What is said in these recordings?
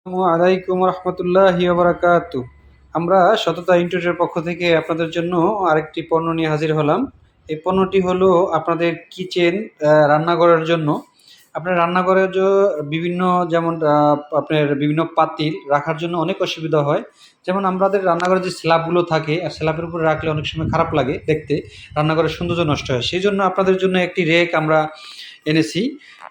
আসসালামু আলাইকুম রহমতুল্লাহি ওয়া বারাকাতু। আমরা সততা ইনস্টিটিউটের পক্ষ থেকে আপনাদের জন্য আরেকটি পণ্য নিয়ে হাজির হলাম। এই পণ্যটি হলো আপনাদের কিচেন রান্নাঘরের জন্য। আপনার রান্নাঘরের বিভিন্ন যেমন আপনার বিভিন্ন পাতিল রাখার জন্য অনেক অসুবিধা হয়। যেমন আমাদের রান্নাঘরে যে স্ল্যাবগুলো থাকে আর স্ল্যাবের উপরে রাখলে অনেক সময় খারাপ লাগে দেখতে, রান্নাঘরের সৌন্দর্য নষ্ট হয়। সেই জন্য আপনাদের জন্য একটি রেক আমরা এনেছি।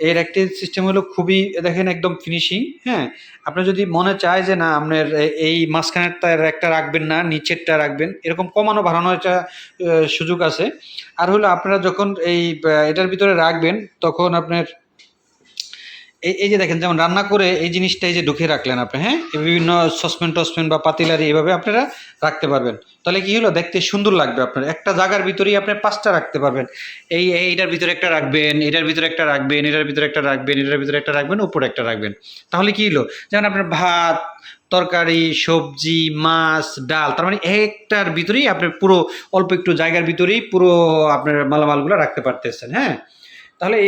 এর একটি সিস্টেম হলো খুবই দেখেন একদম ফিনিশিং, হ্যাঁ? আপনার যদি মনে চায় যে না আপনার এই মাঝখানেরটা একটা রাখবেন না, নিচেরটা রাখবেন, এরকম কমানো বাড়ানোর একটা সুযোগ আছে। আর হলো আপনারা যখন এটার ভিতরে রাখবেন তখন আপনার এই যে দেখেন যেমন রান্না করে এই জিনিসটা এই যে ঢুকিয়ে রাখলেন আপনি, হ্যাঁ? বিভিন্ন সসপ্যান বা পাতিলারি এভাবে আপনারা রাখতে পারবেন। তাহলে কি হলো দেখতে সুন্দর লাগবে আপনার। একটা জায়গার ভিতরেই আপনি ৫ টা রাখতে পারবেন। এইটার ভিতরে একটা রাখবেন, এটার ভিতরে একটা রাখবেন, এটার ভিতরে একটা রাখবেন, এটার ভিতরে একটা রাখবেন, উপরে একটা রাখবেন। তাহলে কি হলো? যেমন আপনার ভাত, তরকারি, সবজি, মাছ, ডাল তার মানে একটার ভিতরেই আপনার পুরো অল্প একটু জায়গার ভিতরেই পুরো আপনার মালামালগুলো রাখতে পারতেছেন, হ্যাঁ? তাহলে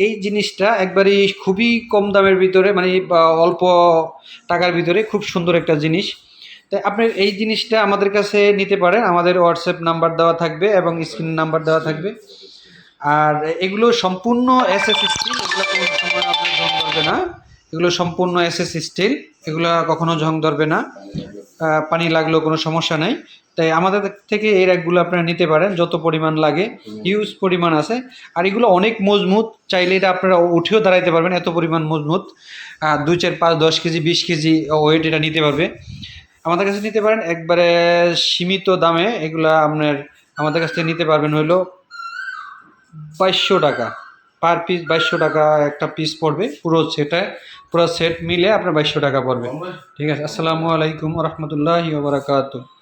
এই জিনিসটা একবারেই খুবই কম দামের ভিতরে মানে অল্প টাকার ভিতরে খুব সুন্দর একটা জিনিস। তাই আপনার এই জিনিসটা আমাদের কাছে নিতে পারেন। আমাদের হোয়াটসঅ্যাপ নাম্বার দেওয়া থাকবে এবং স্ক্রিন নাম্বার দেওয়া থাকবে। আর এগুলো সম্পূর্ণ এসএস স্টিল, এগুলো কোনো সময় আপনার জং ধরবে না। এগুলো সম্পূর্ণ এসএস স্টিল, এগুলো কখনো জং ধরবে না। পানি লাগলেও কোনো সমস্যা নেই। তাই আমাদের থেকে এই র্যাকগুলো আপনারা নিতে পারেন যত পরিমাণ লাগে, হিউজ পরিমাণ আছে। আর এগুলো অনেক মজবুত, চাইলে এটা আপনারা উঠেও দাঁড়াইতে পারবেন, এত পরিমাণ মজবুত। ২, ৪, ৫, ১০ কেজি ২০ কেজি ওয়েট এটা নিতে পারবে। আমাদের কাছে নিতে পারেন একবারে সীমিত দামে। এগুলা আপনার আমাদের কাছ থেকে নিতে পারবেন হইলো ২২০০ টাকা পার পিস। ২২০০ টাকা একটা পিস পড়বে পুরো সেট মিলে আপনার ২২০০ টাকা পড়বে। ঠিক আছে। আসসালামু আলাইকুম রহমতুল্লাহি ওয়া বারাকাতুহু।